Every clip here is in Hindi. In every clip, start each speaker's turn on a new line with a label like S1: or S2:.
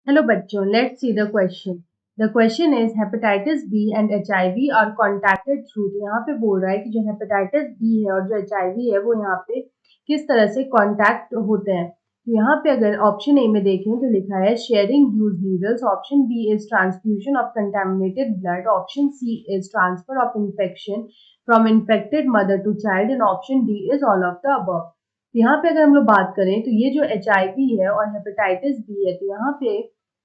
S1: हेलो बच्चों, let's see the question. The question is hepatitis B and HIV are contacted through. तो यहाँ पे बोल रहा है कि जो हेपेटाइटिस बी है और जो एचआईवी है वो यहाँ पे किस तरह से कॉन्टैक्ट होते हैं। तो यहाँ पे अगर ऑप्शन ए में देखें तो लिखा है sharing use needles, option B is transfusion of contaminated blood, option C is transfer of infection from infected mother to child and option D is all of the above. यहाँ पे अगर हम लोग बात करें तो ये जो एचआईवी है और हेपेटाइटिस बी है, तो यहाँ पे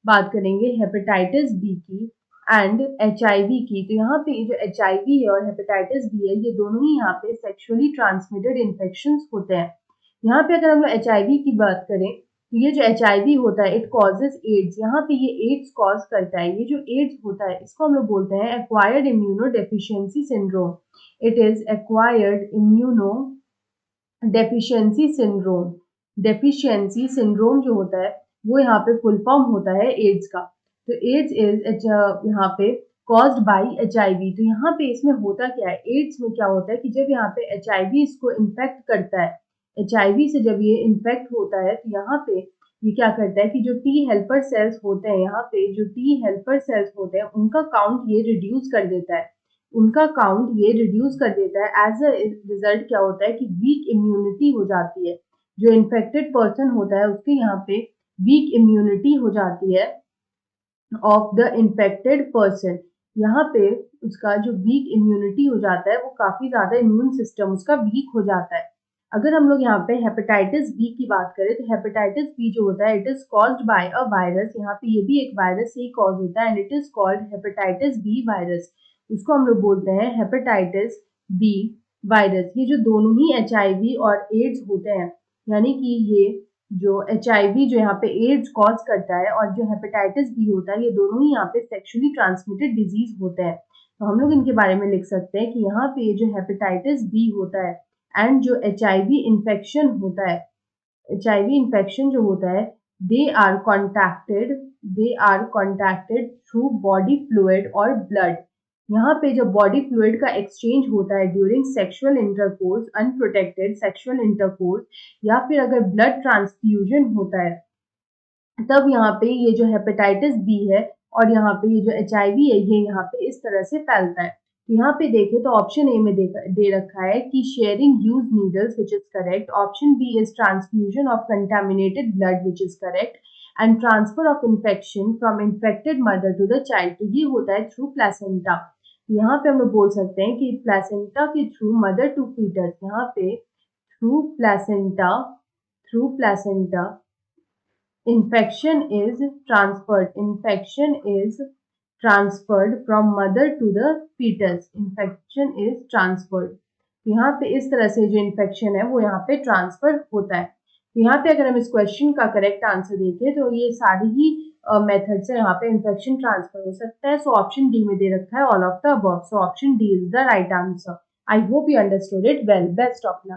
S1: बात करेंगे हेपेटाइटिस बी की एंड एचआईवी की। तो यहाँ पे जो एचआईवी है और हेपेटाइटिस बी है, ये दोनों ही यहाँ पे सेक्सुअली ट्रांसमिटेड इन्फेक्शंस होते हैं। यहाँ पे अगर हम लोग एचआईवी की बात करें तो ये जो एचआईवी होता है इट कॉजेज एड्स। यहाँ पे ये एड्स कॉज करता है। ये जो एड्स होता है इसको हम लोग बोलते हैं acquired immuno deficiency syndrome. It is acquired immuno deficiency syndrome. Deficiency syndrome जो होता है वो यहाँ पे फुल फॉर्म होता है एड्स का। तो एड्स इज यहाँ पे कॉज्ड बाय एचआईवी। तो यहाँ पे इसमें होता क्या है, एड्स में क्या होता है कि जब यहाँ पे एचआईवी इसको इन्फेक्ट करता है, एचआईवी से जब ये इन्फेक्ट होता है तो यहाँ पे ये क्या करता है कि जो टी हेल्पर सेल्स होते हैं, यहाँ पे जो टी हेल्पर सेल्स होते हैं उनका काउंट ये रिड्यूस कर देता है। उनका काउंट ये रिड्यूस कर देता है। एज अ रिजल्ट क्या होता है कि वीक इम्यूनिटी हो जाती है। जो इन्फेक्टेड पर्सन होता है उसके यहाँ पे वीक इम्यूनिटी हो जाती है ऑफ द इन्फेक्टेड पर्सन। यहाँ पे उसका जो वीक इम्यूनिटी हो जाता है वो काफी ज्यादा इम्यून सिस्टम उसका वीक हो जाता है। अगर हम लोग यहाँ पे हेपेटाइटिस बी की बात करें तो हेपेटाइटिस बी जो होता है it is caused by a virus. यहाँ पे ये भी एक वायरस से ही कॉज होता है and it is called hepatitis B virus. उसको हम लोग बोलते हैं हेपेटाइटिस बी वायरस। ये जो दोनों ही एचआईवी और एड्स होते हैं, यानी कि ये जो एचआईवी जो यहाँ पे एड्स कॉज करता है और जो हेपेटाइटिस बी होता है, ये दोनों ही यहाँ पे सेक्सुअली ट्रांसमिटेड डिजीज होते हैं। तो हम लोग इनके बारे में लिख सकते हैं कि यहाँ पे जो हेपेटाइटिस बी होता है एंड जो एचआईवी इन्फेक्शन होता है, एचआईवी इन्फेक्शन जो होता है, they are contacted through body fluid और ब्लड। यहाँ पे जब बॉडी फ्लूइड का एक्सचेंज होता है during sexual intercourse, unprotected sexual intercourse, या फिर अगर ब्लड ट्रांसफ्यूजन होता है, तब यहाँ पे ये जो हेपेटाइटिस बी है और यहाँ पे ये जो एचआईवी है ये यहाँ पे इस तरह से फैलता है। तो यहाँ पे देखें तो ऑप्शन ए में दे रखा है कि sharing use needles which is correct, option B is transfusion of contaminated blood which is correct and transfer of infection from infected mother to the child. तो ये होता है थ्रू प्लेसेंटा। यहाँ पे हम लोग बोल सकते हैं कि प्लेसेंटा के थ्रू मदर टू फीटस, यहाँ पे through placenta infection is transferred from mother to the fetus। infection is transferred। यहाँ पे इस तरह से जो इन्फेक्शन है वो यहाँ पे ट्रांसफर होता है। तो यहाँ पे अगर हम इस क्वेश्चन का करेक्ट आंसर देखें तो ये सारी ही मेथड से यहाँ पे इन्फेक्शन ट्रांसफर हो सकता है। सो ऑप्शन डी में दे रखा है all of the above. So option D is the right answer. I hope you understood it well. Best of luck.